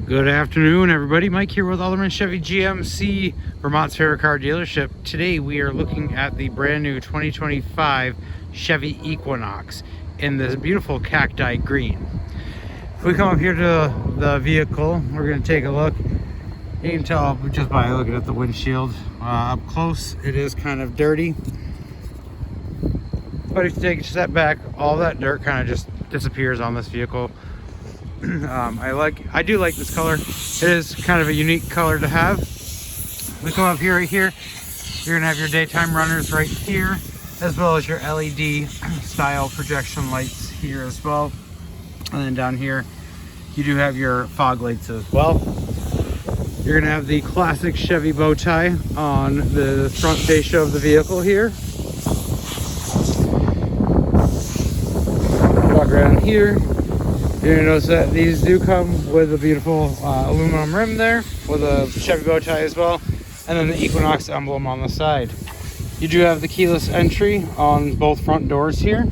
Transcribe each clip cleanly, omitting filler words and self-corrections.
Good afternoon, everybody. Mike here with Alderman Chevy GMC, Vermont's favorite car dealership. Today we are looking at the brand new 2025 Chevy Equinox in this beautiful cacti green. If we come up here to the vehicle, we're going to take a look. You can tell just by looking at the windshield. Up close, it is kind of dirty. But if you take a step back, all that dirt kind of just disappears on this vehicle. I do like this color. It is kind of a unique color to have. We come up here, right here, you're gonna have your daytime runners right here, as well as your LED style projection lights here as well. And then down here, you do have your fog lights as well. You're gonna have the classic Chevy bow tie on the front fascia of the vehicle here. Walk around here. You're gonna notice that these do come with a beautiful aluminum rim there with a Chevy bow tie as well, and then the Equinox emblem on the side. You do have the keyless entry on both front doors here.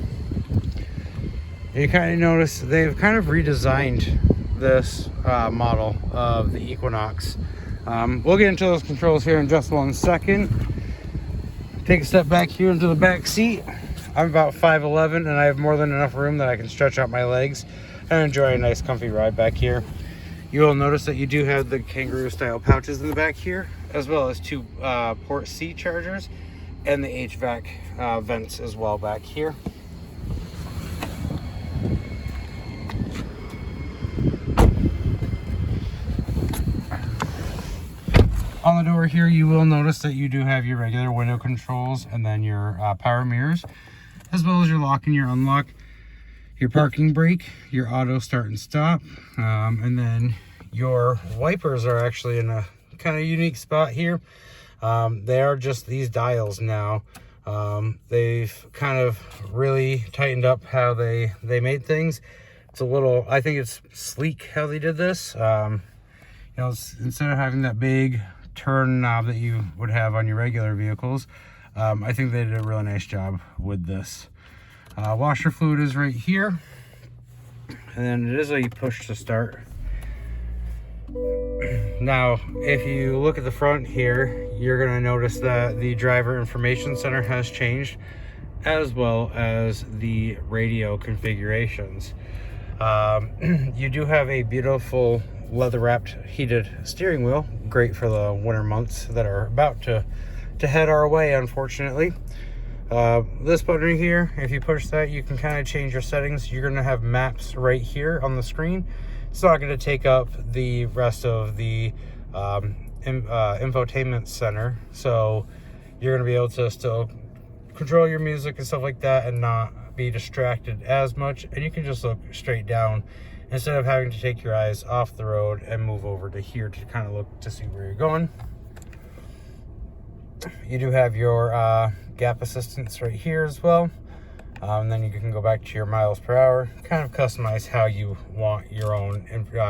You kind of notice they've kind of redesigned this model of the Equinox. We'll get into those controls here in just 1 second. Take a step back here into the back seat. I'm about 5'11", and I have more than enough room that I can stretch out my legs and enjoy a nice comfy ride back here. You will notice that you do have the kangaroo style pouches in the back here, as well as two port C chargers and the HVAC vents as well back here. On the door here, you will notice that you do have your regular window controls and then your power mirrors, as well as your lock and your unlock, your parking brake, your auto start and stop, and then your wipers are actually in a kind of unique spot here. They are just these dials now. They've kind of really tightened up how they made things. It's a little, I think it's sleek how they did this. Instead of having that big turn knob that you would have on your regular vehicles, I think they did a really nice job with this. Washer fluid is right here, and then it is a push to start. Now, if you look at the front here, you're going to notice that the driver information center has changed, as well as the radio configurations. You do have a beautiful leather-wrapped heated steering wheel, great for the winter months that are about to head our way, unfortunately. This button right here, if you push that, you can kind of change your settings. You're going to have maps right here on the screen. It's not going to take up the rest of the infotainment center, so you're going to be able to still control your music and stuff like that and not be distracted as much, and you can just look straight down instead of having to take your eyes off the road and move over to here to kind of look to see where you're going. You do have your gap assistance right here as well, and then you can go back to your miles per hour, kind of customize how you want your own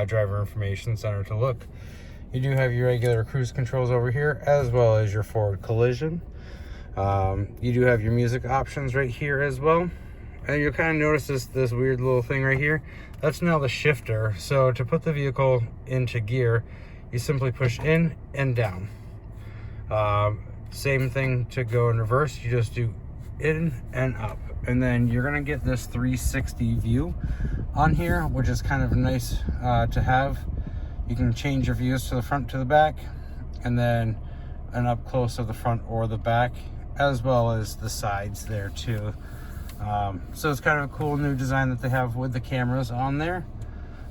driver information center to look. You do have your regular cruise controls over here, as well as your forward collision. You do have your music options right here as well, and you'll kind of notice this weird little thing right here. That's now the shifter. So to put the vehicle into gear, you simply push in and down. Same thing to go in reverse, you just do in and up, and then you're gonna get this 360 view on here, which is kind of nice to have. You can change your views to the front, to the back, and then an up close of the front or the back, as well as the sides there too. So it's kind of a cool new design that they have with the cameras on there,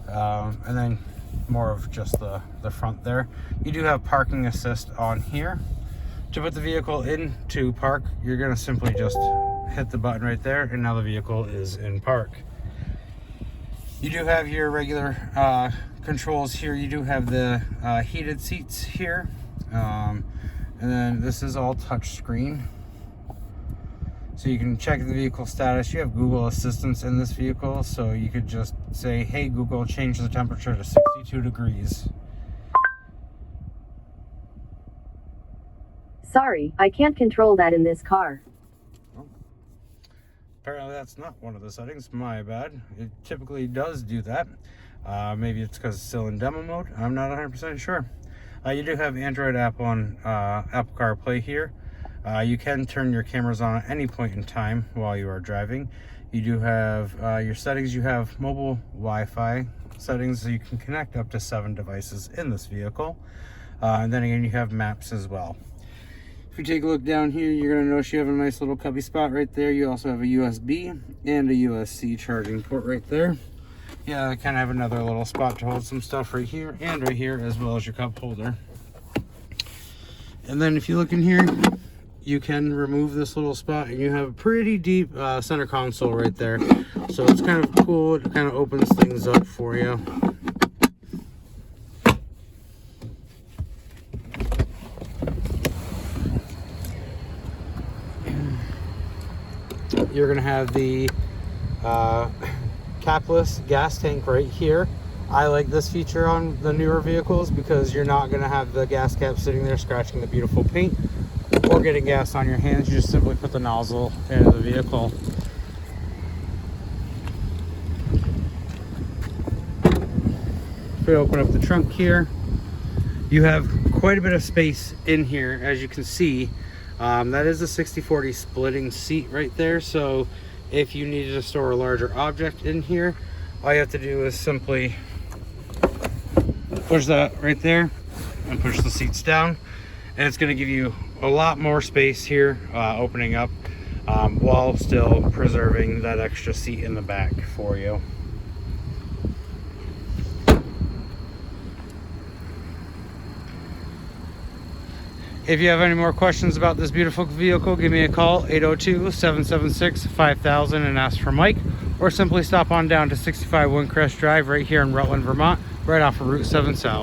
and then more of just the front there. You do have parking assist on here. To put the vehicle into park, you're going to simply just hit the button right there, and now the vehicle is in park. You do have your regular controls here. You do have the heated seats here, and then this is all touch screen. So you can check the vehicle status. You have Google Assistance in this vehicle, so you could just say, hey Google, change the temperature to 62 degrees. Sorry, I can't control that in this car. Well, apparently that's not one of the settings. My bad. It typically does do that. Maybe it's because it's still in demo mode. I'm not 100% sure. You do have Android app on Apple CarPlay here. You can turn your cameras on at any point in time while you are driving. You do have your settings. You have mobile Wi-Fi settings, so you can connect up to 7 devices in this vehicle. And then again, you have maps as well. If you take a look down here, you're going to notice you have a nice little cubby spot right there. You also have a USB and a USB-C charging port right there. Yeah, I kind of have another little spot to hold some stuff right here and right here, as well as your cup holder. And then if you look in here, you can remove this little spot and you have a pretty deep center console right there. So it's kind of cool. It kind of opens things up for you. You're going to have the capless gas tank right here. I like this feature on the newer vehicles because you're not going to have the gas cap sitting there scratching the beautiful paint or getting gas on your hands. You just simply put the nozzle into the vehicle. If we open up the trunk here, you have quite a bit of space in here, as you can see. That is a 60/40 splitting seat right there, so if you needed to store a larger object in here, all you have to do is simply push that right there and push the seats down, and it's going to give you a lot more space here, opening up while still preserving that extra seat in the back for you. If you have any more questions about this beautiful vehicle, give me a call, 802-776-5000, and ask for Mike, or simply stop on down to 65 Windcrest Drive right here in Rutland, Vermont, right off of Route 7 South.